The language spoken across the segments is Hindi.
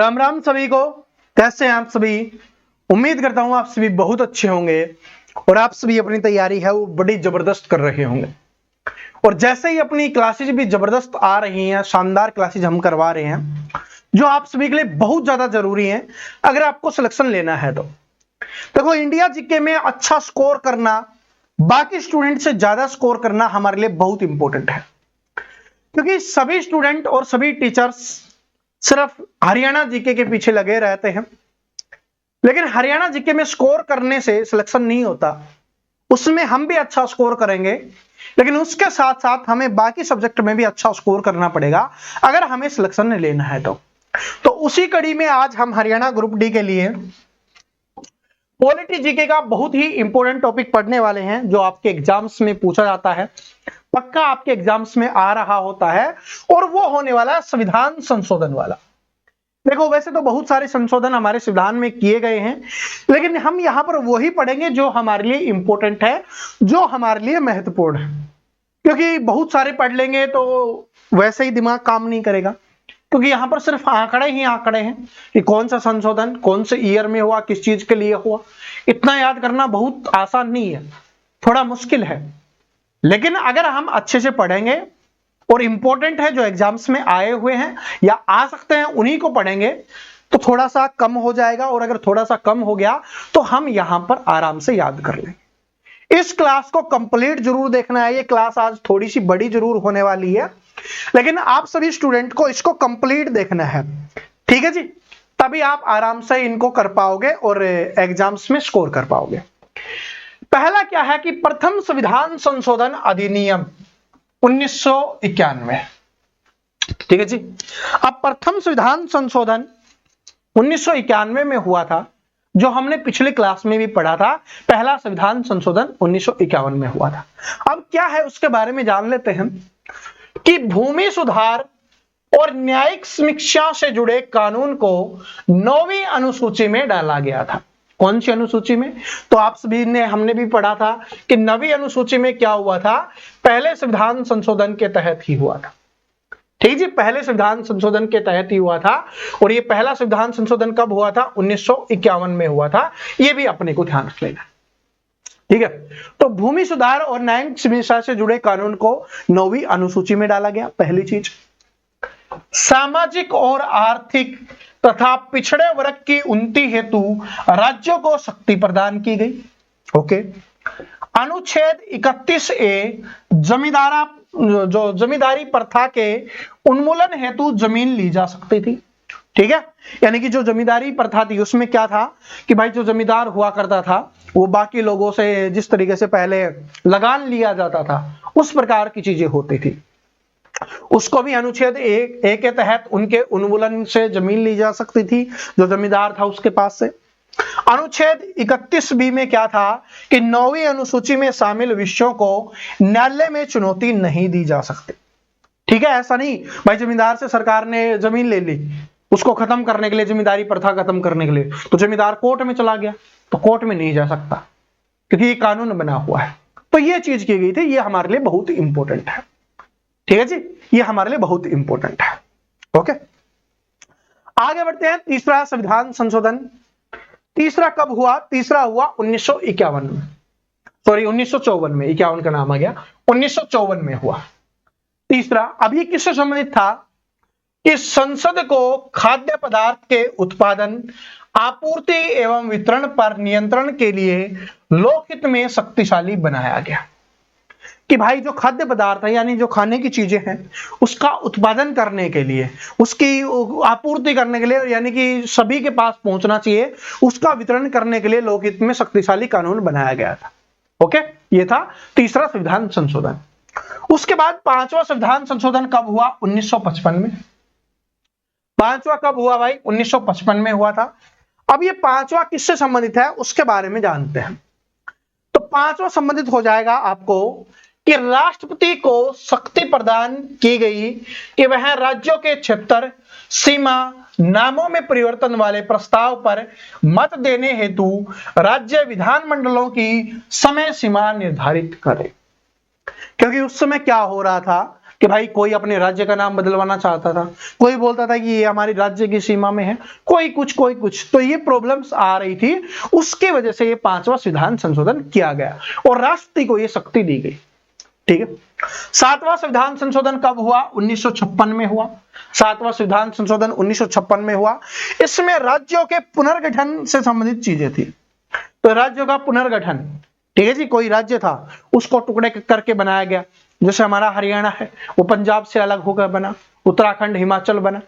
राम राम सभी को। कैसे हैं आप सभी? उम्मीद करता हूं आप सभी बहुत अच्छे होंगे और आप सभी अपनी तैयारी है वो बड़ी जबरदस्त कर रहे होंगे। और जैसे ही अपनी क्लासेज भी जबरदस्त आ रही हैं, शानदार क्लासेज हम करवा रहे हैं जो आप सभी के लिए बहुत ज्यादा जरूरी है अगर आपको सिलेक्शन लेना है तो। देखो, इंडिया जीके में अच्छा स्कोर करना, बाकी स्टूडेंट से ज्यादा स्कोर करना हमारे लिए बहुत इंपॉर्टेंट है, क्योंकि सभी स्टूडेंट और सभी टीचर्स सिर्फ हरियाणा जीके के पीछे लगे रहते हैं। लेकिन हरियाणा जीके में स्कोर करने से सिलेक्शन नहीं होता, उसमें हम भी अच्छा स्कोर करेंगे, लेकिन उसके साथ साथ हमें बाकी सब्जेक्ट में भी अच्छा स्कोर करना पड़ेगा अगर हमें सिलेक्शन लेना है तो उसी कड़ी में आज हम हरियाणा ग्रुप डी के लिए पॉलिटी जीके का बहुत ही इंपॉर्टेंट टॉपिक पढ़ने वाले हैं, जो आपके एग्जाम्स में पूछा जाता है, पक्का आपके एग्जाम्स में आ रहा होता है, और वो होने वाला है संविधान संशोधन वाला। देखो, वैसे तो बहुत सारे संशोधन हमारे संविधान में किए गए हैं, लेकिन हम यहां पर वही पढ़ेंगे जो हमारे लिए इंपॉर्टेंट है, जो हमारे लिए महत्वपूर्ण है। क्योंकि बहुत सारे पढ़ लेंगे तो वैसे ही दिमाग काम नहीं करेगा, क्योंकि यहां पर सिर्फ आंकड़े ही आंकड़े हैं कि कौन सा संशोधन कौन से ईयर में हुआ, किस चीज के लिए हुआ। इतना याद करना बहुत आसान नहीं है, थोड़ा मुश्किल है। लेकिन अगर हम अच्छे से पढ़ेंगे और इंपॉर्टेंट है जो एग्जाम्स में आए हुए हैं या आ सकते हैं उन्हीं को पढ़ेंगे तो थोड़ा सा कम हो जाएगा, और अगर थोड़ा सा कम हो गया तो हम यहां पर आराम से याद कर लेंगे। इस क्लास को कंप्लीट जरूर देखना है। ये क्लास आज थोड़ी सी बड़ी जरूर होने वाली है, लेकिन आप सभी स्टूडेंट को इसको कंप्लीट देखना है, ठीक है जी? तभी आप आराम से इनको कर पाओगे और एग्जाम्स में स्कोर कर पाओगे। पहला क्या है कि प्रथम संविधान संशोधन अधिनियम 1991, ठीक है जी। अब प्रथम संविधान संशोधन 1991 में हुआ था, जो हमने पिछले क्लास में भी पढ़ा था। पहला संविधान संशोधन 1951 में हुआ था। अब क्या है उसके बारे में जान लेते हैं कि भूमि सुधार और न्यायिक समीक्षा से जुड़े कानून को 9वीं अनुसूची में डाला गया था। कौन सी अनुसूची में? तो आप सभी ने, हमने भी पढ़ा था कि 9वीं अनुसूची में क्या हुआ था, पहले संविधान संशोधन के तहत ही हुआ था, ठीक जी। पहले संविधान संशोधन के तहत ही हुआ था, और ये पहला संविधान संशोधन कब हुआ था? 1951 में हुआ था। ये भी अपने को ध्यान रख लेना, ठीक है। तो भूमि सुधार और न्यायिक समीक्षा से जुड़े कानून को 9वीं अनुसूची में डाला गया। पहली चीज, सामाजिक और आर्थिक तथा पिछड़े वर्ग की उन्नति हेतु राज्यों को शक्ति प्रदान की गई। ओके। अनुच्छेद 31A जमींदारी प्रथा के उन्मूलन हेतु जमीन ली जा सकती थी, ठीक है। यानी कि जो जमींदारी प्रथा थी उसमें क्या था कि भाई जो जमींदार हुआ करता था वो बाकी लोगों से जिस तरीके से पहले लगान लिया जाता था उस प्रकार की चीजें होती थी, उसको भी अनुच्छेद 1A के तहत उनके उन्मूलन से जमीन ली जा सकती थी जो जमींदार था उसके पास से। अनुच्छेद 31B में क्या था कि 9वीं अनुसूची में शामिल विषयों को न्यायालय में चुनौती नहीं दी जा सकती, ठीक है। ऐसा नहीं भाई जमींदार से सरकार ने जमीन ले ली, उसको खत्म करने के लिए, जमींदारी प्रथा खत्म करने के लिए, तो जमींदार कोर्ट में चला गया तो कोर्ट में नहीं जा सकता, क्योंकि ये कानून बना हुआ है। तो ये चीज की गई थी, ये हमारे लिए बहुत इंपॉर्टेंट है, ठीक है जी। ये हमारे लिए बहुत इंपॉर्टेंट है। ओके, आगे बढ़ते हैं। तीसरा संविधान संशोधन, तीसरा कब हुआ? तीसरा हुआ 1951 में, सॉरी 1954 में, 51 का नाम आ गया, 1954 में हुआ तीसरा। अब ये किससे संबंधित था कि संसद को खाद्य पदार्थ के उत्पादन, आपूर्ति एवं वितरण पर नियंत्रण के लिए लोकहित में शक्तिशाली बनाया गया। कि भाई जो खाद्य पदार्थ है, यानी जो खाने की चीजें हैं, उसका उत्पादन करने के लिए, उसकी आपूर्ति करने के लिए, यानी कि सभी के पास पहुंचना चाहिए, उसका वितरण करने के लिए लोकहित में शक्तिशाली कानून बनाया गया था। ओके, ये था तीसरा संविधान संशोधन। उसके बाद पांचवा संविधान संशोधन कब हुआ? 1955 में। पांचवा कब हुआ भाई? 1955 में हुआ था। अब ये पांचवा किससे संबंधित है उसके बारे में जानते हैं। तो पांचवा संबंधित हो जाएगा आपको कि राष्ट्रपति को शक्ति प्रदान की गई कि वह राज्यों के क्षेत्र, सीमा, नामों में परिवर्तन वाले प्रस्ताव पर मत देने हेतु राज्य विधानमंडलों की समय सीमा निर्धारित करे। क्योंकि उस समय क्या हो रहा था कि भाई कोई अपने राज्य का नाम बदलवाना चाहता था, कोई बोलता था कि ये हमारी राज्य की सीमा में है, कोई कुछ, तो ये प्रॉब्लम्स आ रही थी। उसके वजह से ये 5वां संविधान संशोधन किया गया और राष्ट्रपति को ये शक्ति दी गई। ठीक है। 7वां संविधान संशोधन कब हुआ? 1956 में हुआ। 7वां संविधान संशोधन 1956 में हुआ। इसमें राज्यों के पुनर्गठन से संबंधित चीजें थी। तो राज्यों का पुनर्गठन, ठीक है जी, कोई राज्य था उसको टुकड़े करके बनाया गया। जैसे हमारा हरियाणा है, वो पंजाब से अलग होकर बना, उत्तराखंड हिमाचल बना,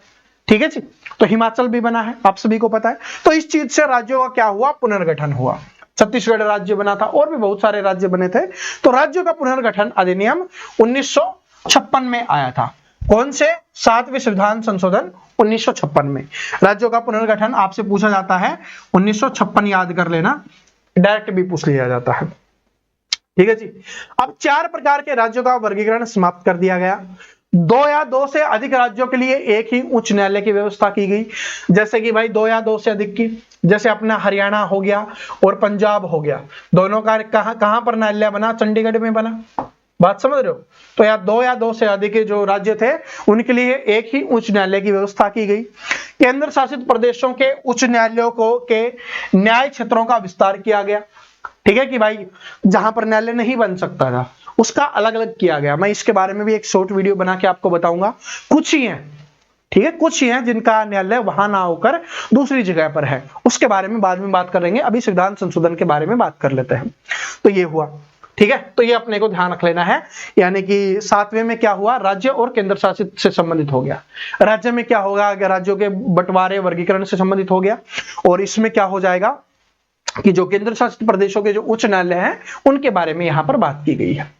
ठीक है जी, तो हिमाचल भी बना है, आप सभी को पता है। तो इस चीज से राज्यों का क्या हुआ? पुनर्गठन हुआ। छत्तीसगढ़ राज्य बना था और भी बहुत सारे राज्य बने थे। तो राज्यों का पुनर्गठन अधिनियम 1956 में आया था। कौन से? 7वें संविधान संशोधन 1956 में। राज्यों का पुनर्गठन आपसे पूछा जाता है, 1956 याद कर लेना, डायरेक्ट भी पूछ लिया जाता है। ठीक है जी। अब 4 प्रकार के राज्यों का वर्गीकरण समाप्त कर दिया गया। 2 या 2 से अधिक राज्यों के लिए एक ही उच्च न्यायालय की व्यवस्था की गई। जैसे कि भाई 2 या 2 से अधिक की, जैसे अपना हरियाणा हो गया और पंजाब हो गया, दोनों का कहां पर न्यायालय बना? चंडीगढ़ में बना। बात समझ रहे हो? तो या 2 से अधिक के जो राज्य थे उनके लिए एक ही उच्च न्यायालय की व्यवस्था की गई। केंद्र शासित प्रदेशों के उच्च न्यायालयों के न्याय क्षेत्रों का विस्तार किया गया। ठीक है कि भाई जहां पर न्यायालय नहीं बन सकता था उसका अलग अलग किया गया। मैं इसके बारे में भी एक शॉर्ट वीडियो बना के आपको बताऊंगा। कुछ ही हैं, ठीक है, कुछ ही हैं जिनका न्यायालय वहां ना होकर दूसरी जगह पर है, उसके बारे में बाद में बात करेंगे। अभी संविधान संशोधन के बारे में बात कर लेते हैं। तो ये हुआ, ठीक है, तो ये अपने को ध्यान रख लेना है। यानी कि 7वें में क्या हुआ? राज्य और केंद्र शासित से संबंधित हो गया। राज्य में क्या होगा? अगर राज्यों के बंटवारे वर्गीकरण से संबंधित हो गया। और इसमें क्या हो जाएगा कि जो केंद्र शासित प्रदेशों के जो उच्च न्यायालय हैं उनके बारे में यहां पर बात की गई है।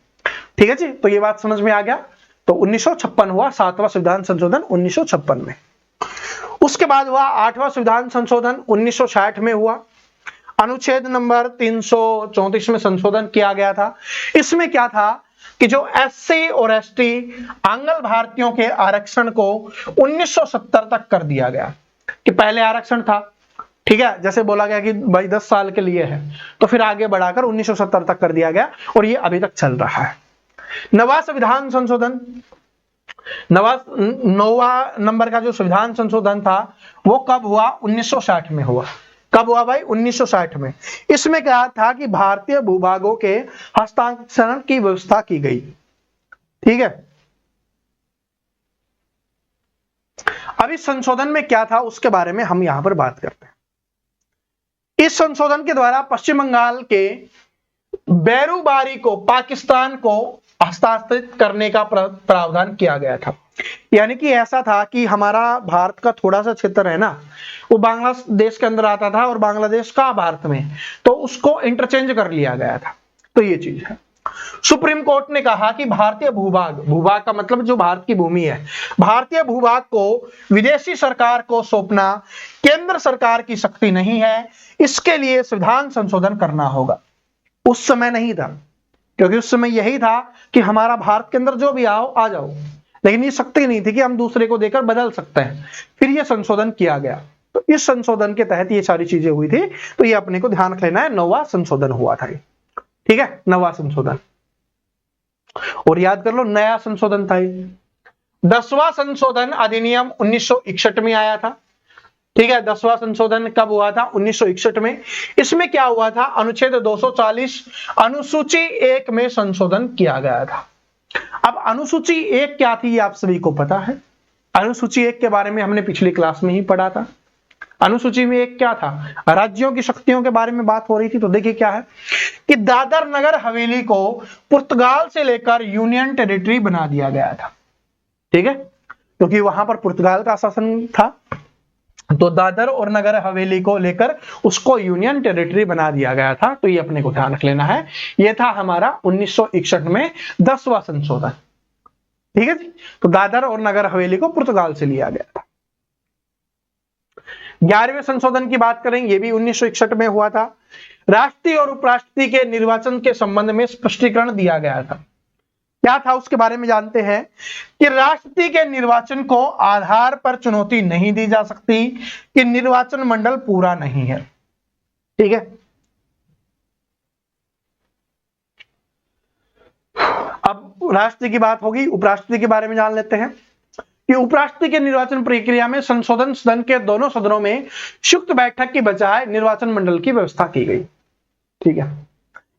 ठीक है जी, तो ये बात समझ में आ गया। तो 1956 हुआ 7वां संविधान संशोधन 1956 में। उसके बाद हुआ 8वां संविधान संशोधन 1960 में हुआ। अनुच्छेद नंबर 334 में संशोधन किया गया था। इसमें क्या था कि जो एससी और एसटी आंग्ल भारतीयों के आरक्षण को 1970 तक कर दिया गया। कि पहले आरक्षण था, ठीक है, जैसे बोला गया कि भाई 10 साल के लिए है, तो फिर आगे बढ़ाकर 1970 तक कर दिया गया और ये अभी तक चल रहा है। 9वां संविधान संशोधन, 9वां नंबर का जो संविधान संशोधन था वो कब हुआ? 1960 में हुआ। कब हुआ भाई? 1960 में। इसमें क्या था कि भारतीय भूभागों के हस्तांतरण की व्यवस्था की गई। ठीक है, अभी संशोधन में क्या था उसके बारे में हम यहां पर बात करते हैं। इस संशोधन के द्वारा पश्चिम बंगाल के बेरुबारी को पाकिस्तान को हस्तांतरित करने का प्रावधान किया गया था। यानी कि ऐसा था कि हमारा भारत का थोड़ा सा क्षेत्र है ना, वो बांग्लादेश के अंदर आता था और बांग्लादेश का भारत में, तो उसको इंटरचेंज कर लिया गया था। तो ये चीज है। सुप्रीम कोर्ट ने कहा कि भारतीय भूभाग, भूभाग का मतलब जो भारत की भूमि है, भारतीय भूभाग को विदेशी सरकार को सौंपना केंद्र सरकार की शक्ति नहीं है, इसके लिए संविधान संशोधन करना होगा। उस समय नहीं था, क्योंकि उस समय यही था कि हमारा भारत के अंदर जो भी आओ आ जाओ, लेकिन ये शक्ति नहीं थी कि हम दूसरे को देकर बदल सकते हैं। फिर ये संशोधन किया गया, तो इस संशोधन के तहत ये सारी चीजें हुई थी। तो ये अपने को ध्यान रख लेना है, 9वां संशोधन हुआ था। ठीक है, 9वां संशोधन। और याद कर लो नया संशोधन था। 10वां संशोधन अधिनियम 1961 में आया था। ठीक है, 10वां संशोधन कब हुआ था? 1961 में। इसमें क्या हुआ था? अनुच्छेद 240 अनुसूची 1 में संशोधन किया गया था। अब अनुसूची 1 क्या थी, ये आप सभी को पता है। अनुसूची 1 के बारे में हमने पिछली क्लास में ही पढ़ा था। अनुसूची में 1 क्या था? राज्यों की शक्तियों के बारे में बात हो रही थी। तो देखिए क्या है कि दादर नगर हवेली को पुर्तगाल से लेकर यूनियन टेरिटरी बना दिया गया था। ठीक है, क्योंकि वहां पर पुर्तगाल का शासन था, तो दादर और नगर हवेली को लेकर उसको यूनियन टेरिटरी बना दिया गया था। तो ये अपने को ध्यान रख लेना है। ये था हमारा 1961 में 10वां संशोधन। ठीक है जी, तो दादर और नगर हवेली को पुर्तगाल से लिया गया था। 11वें संशोधन की बात करें, ये भी 1961 में हुआ था। राष्ट्रीय और उपराष्ट्रपति के निर्वाचन के संबंध में स्पष्टीकरण दिया गया था। क्या था उसके बारे में जानते हैं कि राष्ट्रपति के निर्वाचन को आधार पर चुनौती नहीं दी जा सकती कि निर्वाचन मंडल पूरा नहीं है। ठीक है, अब राष्ट्रपति की बात होगी, उपराष्ट्रपति के बारे में जान लेते हैं कि उपराष्ट्रपति के निर्वाचन प्रक्रिया में संशोधन सदन के दोनों सदनों में संयुक्त बैठक की बजाय निर्वाचन मंडल की व्यवस्था की गई। ठीक है,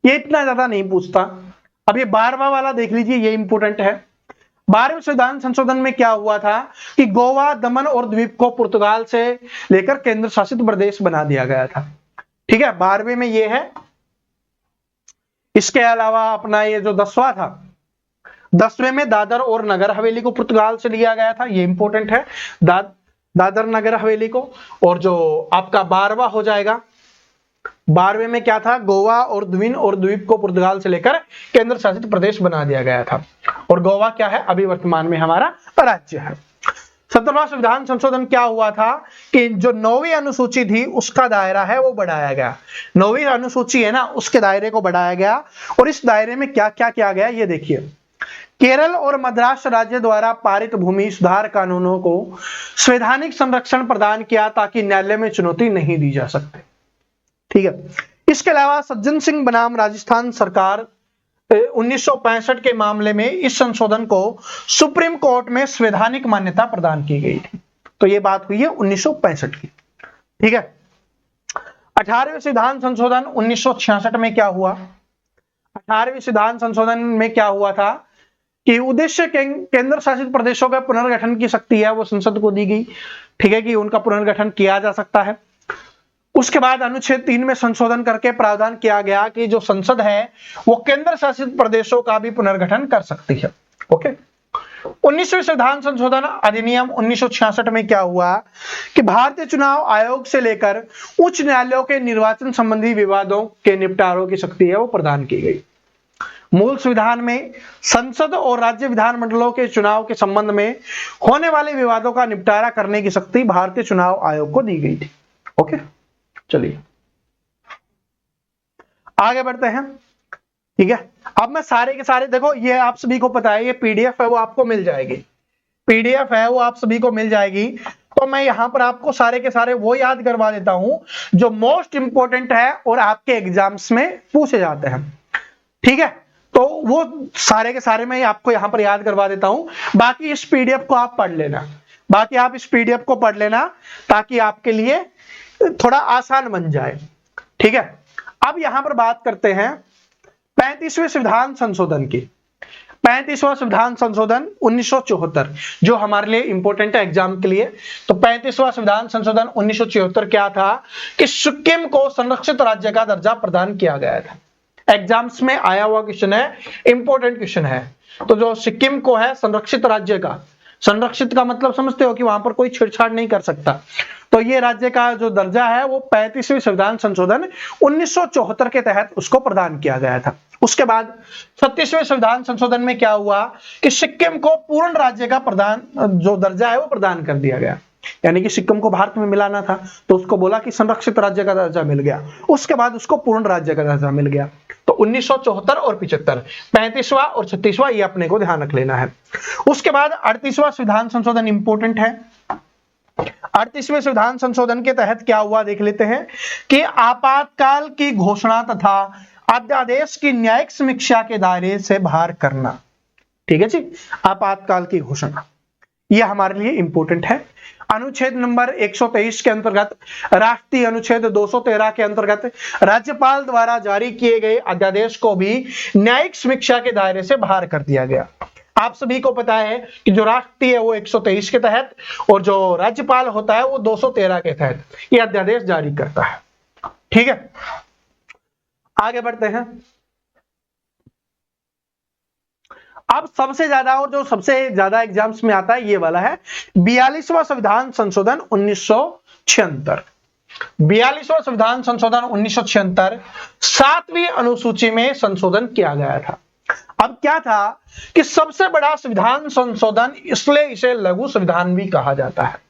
ये इतना ज्यादा नहीं पूछता। अब ये 12वां वाला देख लीजिए, ये इंपोर्टेंट है। 12वें संविधान संशोधन में क्या हुआ था कि गोवा, दमन और द्वीप को पुर्तगाल से लेकर केंद्र शासित प्रदेश बना दिया गया था। ठीक है, 12वें में ये है। इसके अलावा अपना ये जो 10वां था, 10वें में दादर और नगर हवेली को पुर्तगाल से लिया गया था, ये इंपॉर्टेंट है, दादर नगर हवेली को। और जो आपका 12वां हो जाएगा, 12वें में क्या था, गोवा और द्वीप को पुर्तगाल से लेकर केंद्र शासित प्रदेश बना दिया गया था। और गोवा क्या है, अभी वर्तमान में हमारा राज्य है। 17वां संविधान संशोधन क्या हुआ था कि जो 9वीं अनुसूची थी उसका दायरा है वो बढ़ाया गया। 9वीं अनुसूची है ना, उसके दायरे को बढ़ाया गया। और इस दायरे में क्या क्या किया गया ये देखिए। केरल और मद्रास राज्य द्वारा पारित भूमि सुधार कानूनों को संवैधानिक संरक्षण प्रदान किया ताकि न्यायालय में चुनौती नहीं दी जा सकती। ठीक है, इसके अलावा सज्जन सिंह बनाम राजस्थान सरकार 1965 के मामले में इस संशोधन को सुप्रीम कोर्ट में संवैधानिक मान्यता प्रदान की गई थी। तो ये बात हुई है 1965 की। ठीक है, 18वें संविधान संशोधन 1966 में क्या हुआ? 18वें संविधान संशोधन में क्या हुआ था कि उद्देश्य केंद्र शासित प्रदेशों का पुनर्गठन की शक्ति है वो संसद को दी गई। ठीक है, कि उनका पुनर्गठन किया जा सकता है। उसके बाद अनुच्छेद 3 में संशोधन करके प्रावधान किया गया कि जो संसद है वो केंद्र शासित प्रदेशों का भी पुनर्गठन कर सकती है। ओके, 19वें संविधान संशोधन अधिनियम 1966 में क्या हुआ कि भारतीय चुनाव आयोग से लेकर उच्च न्यायालयों के निर्वाचन संबंधी विवादों के निपटारों की शक्ति है वो प्रदान की गई। मूल संविधान में संसद और राज्य विधानमंडलों के चुनाव के संबंध में होने वाले विवादों का निपटारा करने की शक्ति भारतीय चुनाव आयोग को दी गई थी। ओके, चलिए आगे बढ़ते हैं। ठीक है, अब मैं सारे के सारे, देखो ये आप सभी को पता है, ये पीडीएफ है वो आपको मिल जाएगी, पीडीएफ है वो आप सभी को मिल जाएगी। तो मैं यहां पर आपको सारे के सारे वो याद करवा देता हूं जो मोस्ट इंपोर्टेंट है और आपके एग्जाम्स में पूछे जाते हैं। ठीक है, तो वो सारे के सारे मैं आपको यहां पर याद करवा देता हूं। बाकी इस पीडीएफ को आप पढ़ लेना, बाकी आप इस पीडीएफ को पढ़ लेना ताकि आपके लिए थोड़ा आसान बन जाए। ठीक है, अब यहां पर बात करते हैं 35वें संविधान संशोधन की। 35वां संविधान संशोधन 1974 जो हमारे लिए इंपॉर्टेंट है एग्जाम के लिए। तो 35वां संविधान संशोधन 1974 क्या था कि सिक्किम को संरक्षित राज्य का दर्जा प्रदान किया गया था। एग्जाम्स में आया हुआ क्वेश्चन है, इंपॉर्टेंट क्वेश्चन है। तो जो सिक्किम को है संरक्षित राज्य का, संरक्षित का मतलब समझते हो कि वहां पर कोई छेड़छाड़ नहीं कर सकता, तो ये राज्य का जो दर्जा है वो 35वें संविधान संशोधन 1974 के तहत उसको प्रदान किया गया था। उसके बाद 36वें संविधान संशोधन में क्या हुआ कि सिक्किम को पूर्ण राज्य का प्रदान जो दर्जा है वो प्रदान कर दिया गया। यानी कि सिक्किम को भारत में मिलाना था तो उसको बोला कि संरक्षित राज्य का दर्जा मिल गया, उसके बाद उसको पूर्ण राज्य का दर्जा मिल गया। तो 1974 और 75, 35वां और 36वां ये अपने को ध्यान रख लेना है। उसके बाद 38वां संविधान संशोधन इंपॉर्टेंट है। 38वें संविधान संशोधन के तहत क्या हुआ देख लेते हैं कि आपातकाल की घोषणा तथा अध्यादेश की न्यायिक समीक्षा के दायरे से बाहर करना। ठीक है जी, आपातकाल की घोषणा यह हमारे लिए इंपॉर्टेंट है। अनुच्छेद नंबर 123 के अंतर्गत, राष्ट्रीय अनुच्छेद 213 के अंतर्गत राज्यपाल द्वारा जारी किए गए अध्यादेश को भी न्यायिक समीक्षा के दायरे से बाहर कर दिया गया। आप सभी को पता है कि जो राष्ट्रीय है वो 123 के तहत और जो राज्यपाल होता है वो 213 के तहत ये अध्यादेश जारी करता है। ठीक है, आगे बढ़ते हैं। अब सबसे ज्यादा और जो सबसे ज्यादा एग्जाम्स में आता है ये वाला है 42वां संविधान संशोधन 1976। 42वां संविधान संशोधन 1976 7वीं अनुसूची में संशोधन किया गया था। अब क्या था कि सबसे बड़ा संविधान संशोधन, इसलिए इसे लघु संविधान भी कहा जाता है।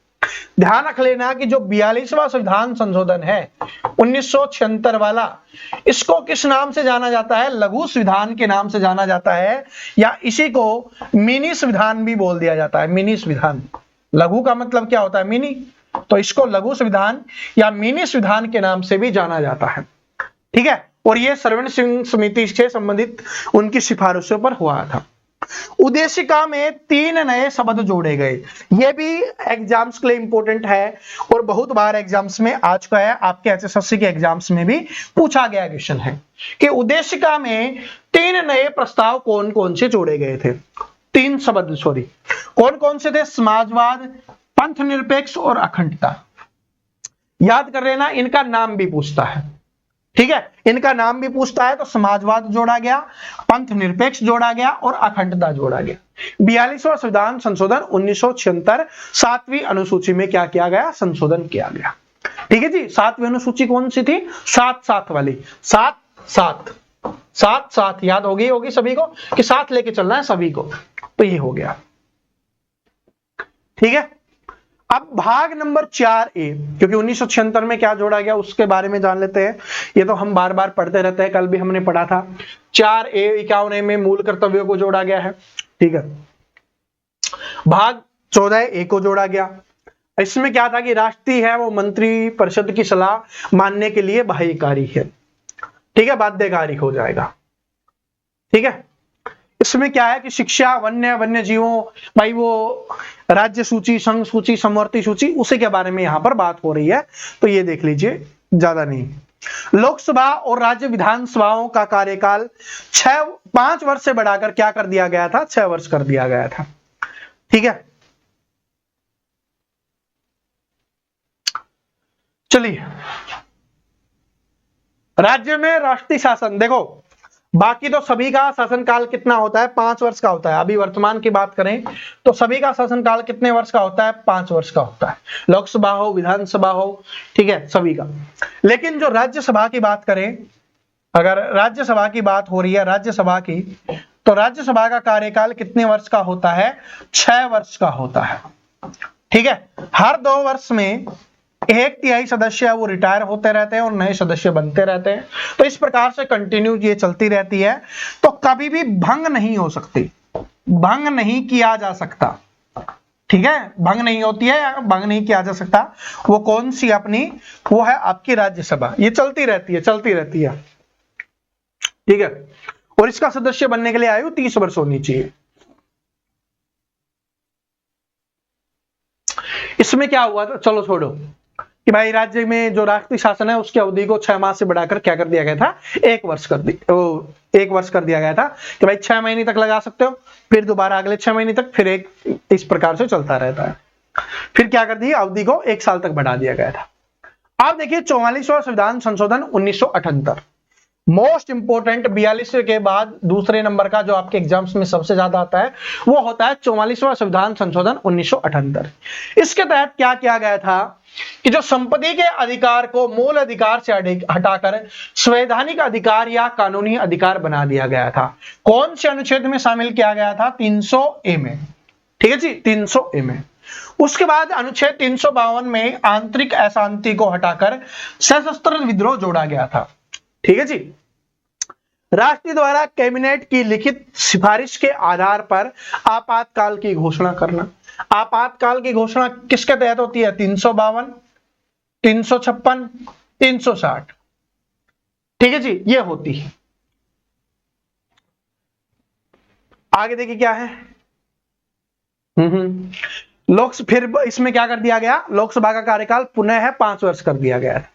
ध्यान रख लेना कि जो 42वां संविधान संशोधन है 1976 वाला, इसको किस नाम से जाना जाता है? लघु संविधान के नाम से जाना जाता है, या इसी को मिनी संविधान भी बोल दिया जाता है। मिनी संविधान, लघु का मतलब क्या होता है? मिनी, तो इसको लघु संविधान या मिनी संविधान के नाम से भी जाना जाता है। ठीक है, और ये सर्वण सिंह समिति से संबंधित उनकी सिफारिशों पर हुआ था। उद्देशिका में 3 नए शब्द जोड़े गए। ये भी एग्जाम्स के लिए इंपॉर्टेंट है और बहुत बार एग्जाम्स में आ चुका है, आपके एचएसएससी के एग्जाम्स में भी पूछा गया क्वेश्चन है कि उद्देशिका में 3 नए प्रस्ताव कौन कौन से जोड़े गए थे। 3 शब्द, सॉरी, कौन कौन से थे? समाजवाद, पंथ निरपेक्ष और अखंडता। याद कर लेना, इनका नाम भी पूछता है, ठीक है, इनका नाम भी पूछता है। तो समाजवाद जोड़ा गया, पंथ निरपेक्ष जोड़ा गया और अखंडता जोड़ा गया। 42वां संविधान संशोधन 1976 7वीं अनुसूची में क्या किया गया? संशोधन किया गया। ठीक है जी। 7वीं अनुसूची कौन सी थी? 7-7 वाली। 7-7 याद होगी सभी को कि 7 लेके चलना है सभी को, तो ये हो गया। ठीक है। अब भाग नंबर 4A, क्योंकि 1976 में क्या जोड़ा गया उसके बारे में जान लेते हैं। ये तो हम बार बार पढ़ते रहते हैं, कल भी हमने पढ़ा था। 4A 51 में मूल कर्तव्यों को जोड़ा गया है। ठीक है। भाग 14A को जोड़ा गया। इसमें क्या था कि राष्ट्रीय है वो मंत्री परिषद की सलाह मानने के लिए बाध्यकारी है। ठीक है, बाध्यकारी हो जाएगा। ठीक है। इसमें क्या है कि शिक्षा, वन्य जीवों, भाई वो राज्य सूची, संघ सूची, समवर्ती सूची, उसी के बारे में यहां पर बात हो रही है, तो ये देख लीजिए, ज्यादा नहीं। लोकसभा और राज्य विधानसभाओं का कार्यकाल 5 वर्ष से बढ़ाकर क्या कर दिया गया था? 6 वर्ष कर दिया गया था। ठीक है। चलिए, राज्य में राष्ट्रीय शासन, देखो बाकी तो सभी का शासनकाल कितना होता है? 5 वर्ष का होता है। अभी वर्तमान की बात करें तो सभी का शासनकाल कितने वर्ष का होता है? 5 वर्ष का होता है। लोकसभा हो, विधानसभा हो, ठीक है, सभी का। लेकिन जो राज्यसभा की बात करें, अगर राज्यसभा की बात हो रही है, राज्यसभा की, तो राज्यसभा का कार्यकाल कितने वर्ष का होता है? 6 वर्ष का होता है। ठीक है। हर 2 वर्ष में 1/3 सदस्य वो रिटायर होते रहते हैं और नए सदस्य बनते रहते हैं। तो इस प्रकार से कंटिन्यू ये चलती रहती है, तो कभी भी भंग नहीं हो सकती, भंग नहीं किया जा सकता। ठीक है, भंग नहीं होती है या भंग नहीं किया जा सकता। वो कौन सी अपनी? वो है आपकी राज्यसभा। ये चलती रहती है, चलती रहती है। ठीक है। और इसका सदस्य बनने के लिए आयु 30 वर्ष होनी चाहिए। इसमें क्या हुआ था? चलो छोड़ो कि भाई राज्य में जो राष्ट्रीय शासन है उसकी अवधि को 6 माह से बढ़ाकर क्या कर दिया गया था? 1 वर्ष कर दिया गया था कि भाई 6 महीने तक लगा सकते हो, फिर दोबारा अगले 6 महीने तक, फिर एक, इस प्रकार से चलता रहता है। फिर क्या कर दिया? अवधि को 1 साल तक बढ़ा दिया गया था। अब देखिए 44वां संविधान संशोधन 1978, मोस्ट इंपोर्टेंट। 42 के बाद दूसरे नंबर का जो आपके एग्जाम्स में सबसे ज्यादा आता है वो होता है 44वां संविधान संशोधन 1978। इसके तहत क्या किया गया था कि जो संपत्ति के अधिकार को मूल अधिकार से हटाकर संवैधानिक अधिकार या कानूनी अधिकार बना दिया गया था। कौन से अनुच्छेद में शामिल किया गया था? 300A में। ठीक है जी, 300A में। उसके बाद अनुच्छेद 352 में आंतरिक अशांति को हटाकर सशस्त्र विद्रोह जोड़ा गया था। ठीक है जी। राष्ट्रपति द्वारा कैबिनेट की लिखित सिफारिश के आधार पर आपातकाल की घोषणा करना। आपातकाल की घोषणा किसके तहत होती है? 352, 356, 360। ठीक है जी, ये होती है। आगे देखिए क्या है। फिर इसमें क्या कर दिया गया? लोकसभा का कार्यकाल पुनः है 5 वर्ष कर दिया गया है।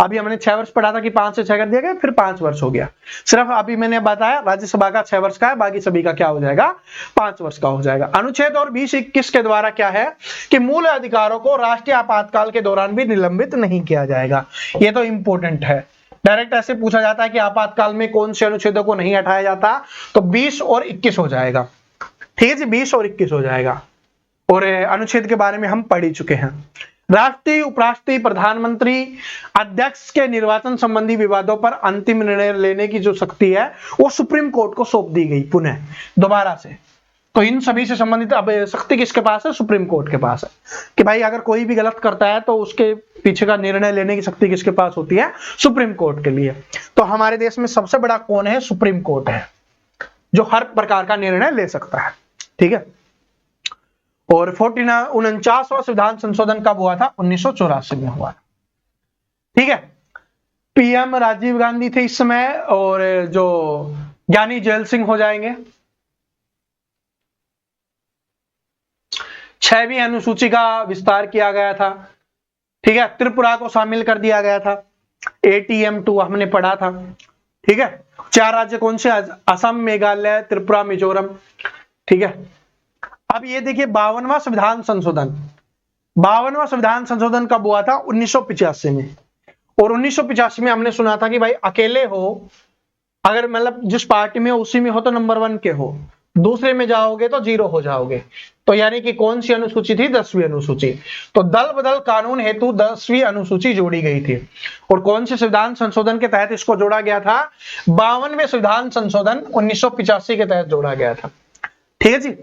अभी हमने 6 वर्ष पढ़ा था कि 5 से 6 कर दिया गया, फिर 5 वर्ष हो गया। सिर्फ अभी मैंने बताया राज्यसभा का 6 वर्ष का है, बाकी सभी का क्या हो जाएगा? 5 वर्ष का हो जाएगा। अनुच्छेद और 20-21 के द्वारा क्या है कि मूल अधिकारों को राष्ट्रीय आपातकाल के दौरान भी निलंबित नहीं किया जाएगा। ये तो इंपॉर्टेंट है। डायरेक्ट ऐसे पूछा जाता है कि आपातकाल में कौन से अनुच्छेदों को नहीं हटाया जाता, तो 20 और 21 हो जाएगा। ठीक है जी, 20 और 21 हो जाएगा। और अनुच्छेद के बारे में हम पढ़ ही चुके हैं। राष्ट्रीय, उपराष्ट्रपति, प्रधानमंत्री, अध्यक्ष के निर्वाचन संबंधी विवादों पर अंतिम निर्णय लेने की जो शक्ति है वो सुप्रीम कोर्ट को सौंप दी गई पुनः दोबारा से। तो इन सभी से संबंधित अब शक्ति किसके पास है? सुप्रीम कोर्ट के पास है कि भाई अगर कोई भी गलत करता है तो उसके पीछे का निर्णय लेने की शक्ति किसके पास होती है? सुप्रीम कोर्ट के लिए। तो हमारे देश में सबसे बड़ा कौन है? सुप्रीम कोर्ट है, जो हर प्रकार का निर्णय ले सकता है। ठीक है। और 49वां संविधान संशोधन कब हुआ था? 1984 में हुआ। ठीक है। पीएम राजीव गांधी थे इस समय, और जो ज्ञानी जैल सिंह हो जाएंगे। 6वीं अनुसूची का विस्तार किया गया था। ठीक है, त्रिपुरा को शामिल कर दिया गया था। ATM2 हमने पढ़ा था। ठीक है, 4 राज्य कौन से? असम, मेघालय, त्रिपुरा, मिजोरम। ठीक है, अब ये देखिए 52वां संविधान संशोधन। 52वां संविधान संशोधन कब हुआ था? 1985 में। और 1985 में हमने सुना था कि भाई अकेले हो, अगर मतलब जिस पार्टी में हो उसी में हो तो नंबर 1 के हो, दूसरे में जाओगे तो 0 हो जाओगे। तो यानी कि कौन सी अनुसूची थी? 10वीं अनुसूची। तो दल बदल कानून हेतु 10वीं अनुसूची जोड़ी गई थी। और कौन से संविधान संशोधन के तहत इसको जोड़ा गया था? 52वें संविधान संशोधन 1985 के तहत जोड़ा गया था। ठीक है जी।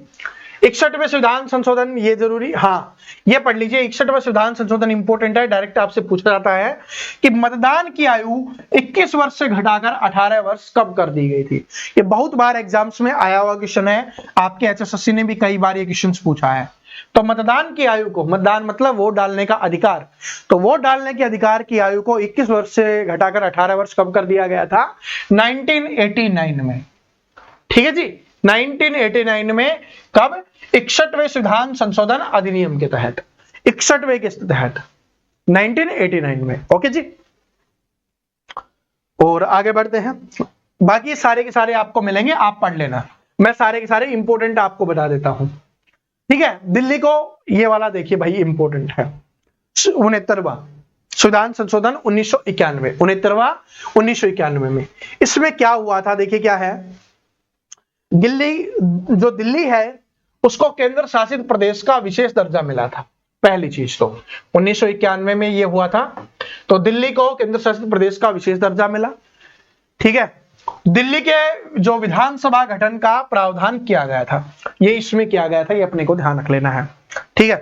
61वें संविधान संशोधन, ये जरूरी, हाँ ये पढ़ लीजिए। 61वां संविधान संशोधन इंपॉर्टेंट है, डायरेक्ट आपसे पूछा जाता है कि मतदान की आयु 21 वर्ष से घटाकर 18 वर्ष कब कर दी गई थी। ये बहुत बार एग्जाम्स में आया हुआ क्वेश्चन है, आपके HSSC ने भी कई बार ये क्वेश्चन पूछा है। तो मतदान की आयु को, मतदान मतलब वोट डालने का अधिकार, तो वोट डालने के अधिकार की आयु को 21 वर्ष से घटाकर 18 वर्ष कब कर दिया गया था? 1989 में। ठीक है जी, 1989 में। कब? 61वें संविधान संशोधन अधिनियम के तहत, 61वें के तहत 1989 में। ओके जी, और आगे बढ़ते हैं। बाकी सारे के सारे आपको मिलेंगे, आप पढ़ लेना। मैं सारे के सारे इंपोर्टेंट आपको बता देता हूं। ठीक है, दिल्ली को ये वाला देखिए भाई, इंपोर्टेंट है। 69वां संविधान संशोधन 1991, 69वां 1991 में। इसमें क्या हुआ था? देखिए क्या है, दिल्ली है उसको केंद्र शासित प्रदेश का विशेष दर्जा मिला था। पहली चीज तो 1991 में ये हुआ था, तो दिल्ली को केंद्र शासित प्रदेश का विशेष दर्जा मिला। ठीक है, दिल्ली के जो विधानसभा गठन का प्रावधान किया गया था, ये इसमें किया गया था, ये अपने को ध्यान रख लेना है। ठीक है,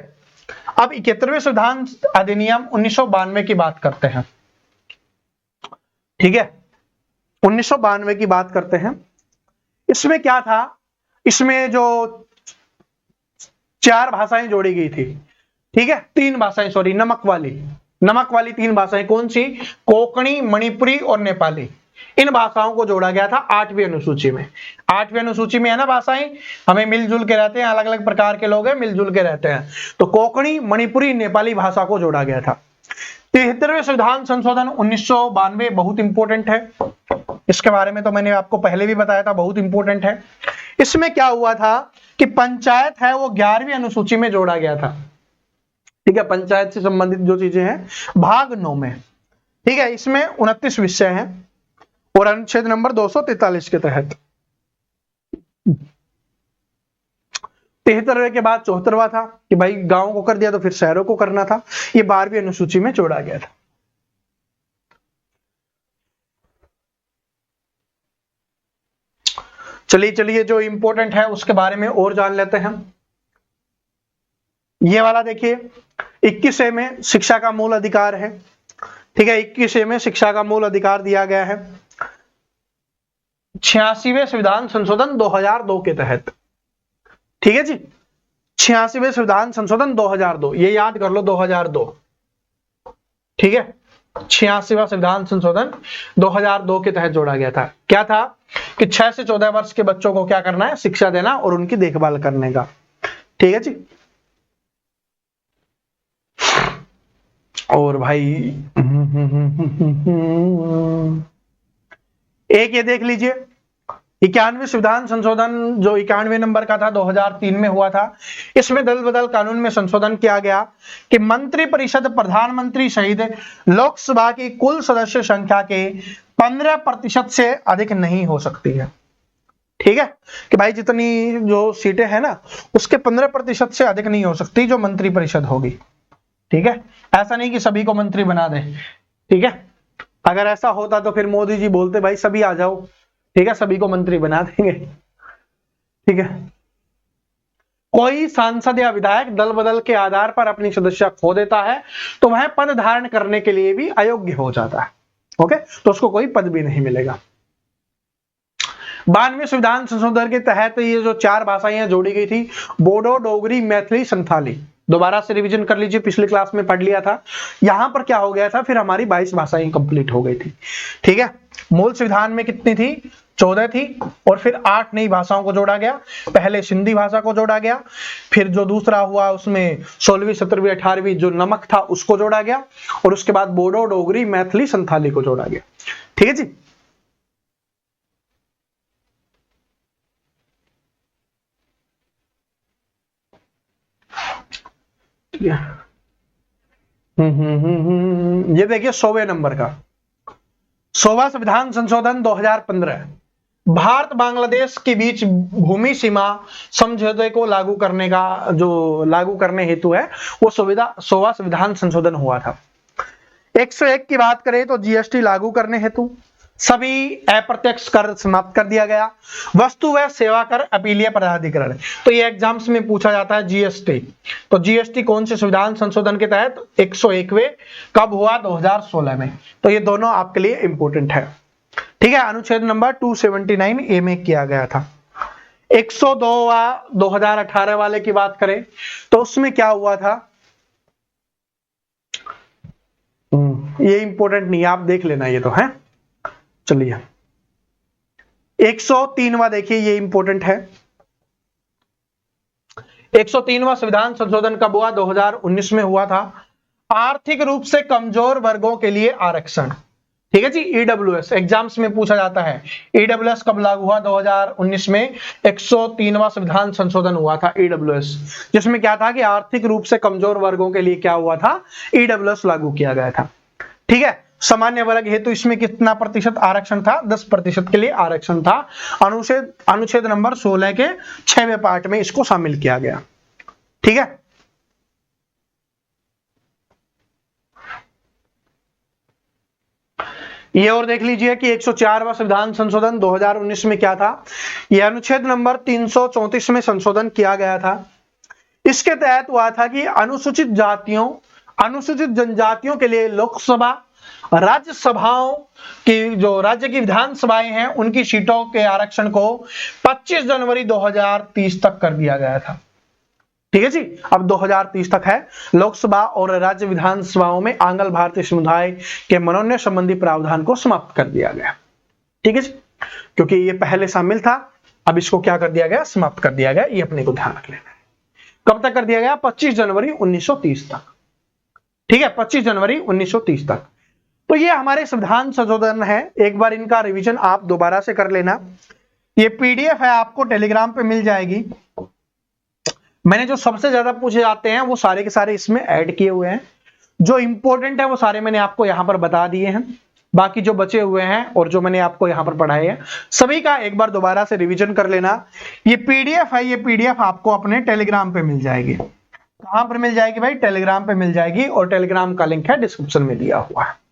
अब 71वें संविधान अधिनियम 1992 की बात करते हैं। ठीक है, 1992 की बात करते हैं। इसमें क्या था? इसमें जो 4 भाषाएं जोड़ी गई थी। ठीक है, 3 भाषाएं, सॉरी, नमक वाली 3 भाषाएं। कौन सी? कोंकणी, मणिपुरी और नेपाली। इन भाषाओं को जोड़ा गया था 8वीं अनुसूची में। 8वीं अनुसूची में है ना भाषाएं, हमें मिलजुल के रहते हैं, अलग अलग प्रकार के लोग हैं, मिलजुल के रहते हैं। तो कोंकणी, मणिपुरी, नेपाली भाषा को जोड़ा गया था। 73वें संविधान संशोधन 1992 बहुत इंपॉर्टेंट है, इसके बारे में तो मैंने आपको पहले भी बताया था, बहुत इंपॉर्टेंट है। इसमें क्या हुआ था कि पंचायत है वो 11वीं अनुसूची में जोड़ा गया था। ठीक है, पंचायत से संबंधित जो चीजें हैं, भाग 9 में। ठीक है, इसमें 29 विषय हैं और अनुच्छेद नंबर 243 के तहत। 73वें के बाद 74वां था कि भाई गांवों को कर दिया तो फिर शहरों को करना था, ये 12वीं अनुसूची में जोड़ा गया था। चलिए जो इंपॉर्टेंट है उसके बारे में और जान लेते हैं। ये वाला देखिए, 21 में शिक्षा का मूल अधिकार है। ठीक है, 21 में शिक्षा का मूल अधिकार दिया गया है 86वें संविधान संशोधन 2002 के तहत। ठीक है जी, 86वें संविधान संशोधन 2002, ये याद कर लो 2002। ठीक है, 86वां संविधान संशोधन 2002 के तहत जोड़ा गया था। क्या था कि 6 से 14 वर्ष के बच्चों को क्या करना है? शिक्षा देना और उनकी देखभाल करने का। ठीक है जी, और भाई एक ये देख लीजिए, 91वें संविधान संशोधन जो 91 नंबर का था 2003 में हुआ था। इसमें दल बदल कानून में संशोधन किया गया कि मंत्रिपरिषद प्रधानमंत्री सहित लोकसभा की कुल सदस्य संख्या के 15% से अधिक नहीं हो सकती है। ठीक है, कि भाई जितनी जो सीटें हैं ना उसके 15% से अधिक नहीं हो सकती जो मंत्रिपरिषद होगी। ठीक है, ऐसा नहीं कि सभी को मंत्री बना दे। ठीक है, अगर ऐसा होता तो फिर मोदी जी बोलते भाई सभी आ जाओ, ठीक है, सभी को मंत्री बना देंगे। ठीक है, कोई सांसद या विधायक दल बदल के आधार पर अपनी सदस्यता खो देता है तो वह पद धारण करने के लिए भी अयोग्य हो जाता है। ओके, तो उसको कोई पद भी नहीं मिलेगा। 92वें संविधान संशोधन के तहत ये जो 4 भाषाएं जोड़ी गई थी, बोडो, डोगरी, मैथिली, संथाली। दोबारा से रिवीजन कर लीजिए, पिछली क्लास में पढ़ लिया था। यहां पर क्या हो गया था, फिर हमारी 22 भाषाएं कंप्लीट हो गई थी। ठीक है, मूल संविधान में कितनी थी? 14 थी, और फिर 8 नई भाषाओं को जोड़ा गया। पहले सिंधी भाषा को जोड़ा गया, फिर जो दूसरा हुआ उसमें 16वीं 17वीं 18वीं जो नमक था उसको जोड़ा गया, और उसके बाद बोडो, डोगरी, मैथिली, संथाली को जोड़ा गया। ठीक है जी। ये देखिए 100वें नंबर का 100वां संविधान संशोधन 2015 भारत बांग्लादेश के बीच भूमि सीमा समझौते को लागू करने हेतु है, वो 100वां संविधान संशोधन हुआ था। 101 की बात करें तो जीएसटी लागू करने हेतु सभी अप्रत्यक्ष कर समाप्त कर दिया गया। वस्तु व सेवा कर अपीलीय प्राधिकरण, तो ये एग्जाम्स में पूछा जाता है जीएसटी। तो जीएसटी कौन से संविधान संशोधन के तहत? 101वें। कब हुआ? 2016 में। तो ये दोनों आपके लिए इंपॉर्टेंट है। ठीक है, अनुच्छेद नंबर 279A में किया गया था। 102वां 2018 वाले की बात करें तो उसमें क्या हुआ था? ये इंपॉर्टेंट नहीं, आप देख लेना, ये तो है। चलिए 103वां देखिए, ये इंपॉर्टेंट है। 103वां संविधान संशोधन कब हुआ? 2019 में हुआ था। आर्थिक रूप से कमजोर वर्गों के लिए आरक्षण। ठीक है जी, ईडब्ल्यूएस एग्जाम्स में पूछा जाता है। ईडब्ल्यूएस कब लागू हुआ? 2019 में 103वां संविधान संशोधन हुआ था ईडब्ल्यूएस, जिसमें क्या था कि आर्थिक रूप से कमजोर वर्गों के लिए क्या हुआ था? ईडब्ल्यूएस लागू किया गया था। ठीक है, सामान्य वर्ग हेतु इसमें कितना प्रतिशत आरक्षण था? 10% के लिए आरक्षण था। अनुच्छेद नंबर 16 के 6वें पार्ट में इसको शामिल किया गया। ठीक है, ये और देख लीजिए कि 104वां संविधान संशोधन 2019 में क्या था? यह अनुच्छेद नंबर 334 में संशोधन किया गया था। इसके तहत हुआ था कि अनुसूचित जातियों, अनुसूचित जनजातियों के लिए लोकसभा, राज्यसभाओं की जो राज्य की विधानसभाएं हैं उनकी सीटों के आरक्षण को 25 जनवरी 2030 तक कर दिया गया था। ठीक है जी, अब 2030 तक है। लोकसभा और राज्य विधानसभाओं में आंग्ल भारतीय समुदाय के मनोनयन संबंधी प्रावधान को समाप्त कर दिया गया। ठीक है जी, क्योंकि ये पहले शामिल था, अब इसको क्या कर दिया गया? समाप्त कर दिया गया। ये अपने को ध्यान रख लेना है। कब तक कर दिया गया? 25 जनवरी 1930 तक। ठीक है, 25 जनवरी 1930 तक। तो ये हमारे संविधान संशोधन है। एक बार इनका रिवीजन आप दोबारा से कर लेना। ये पीडीएफ है, आपको टेलीग्राम पे मिल जाएगी। मैंने जो सबसे ज्यादा पूछे जाते हैं वो सारे के सारे इसमें ऐड किए हुए हैं। जो इंपॉर्टेंट है वो सारे मैंने आपको यहां पर बता दिए हैं। बाकी जो बचे हुए हैं और जो मैंने आपको यहां पर पढ़ाए हैं सभी का एक बार दोबारा से रिवीजन कर लेना। ये पीडीएफ है, ये पीडीएफ आपको अपने टेलीग्राम पे मिल जाएगी। कहां पर मिल जाएगी भाई? टेलीग्राम पे मिल जाएगी, और टेलीग्राम का लिंक है डिस्क्रिप्शन में दिया हुआ है।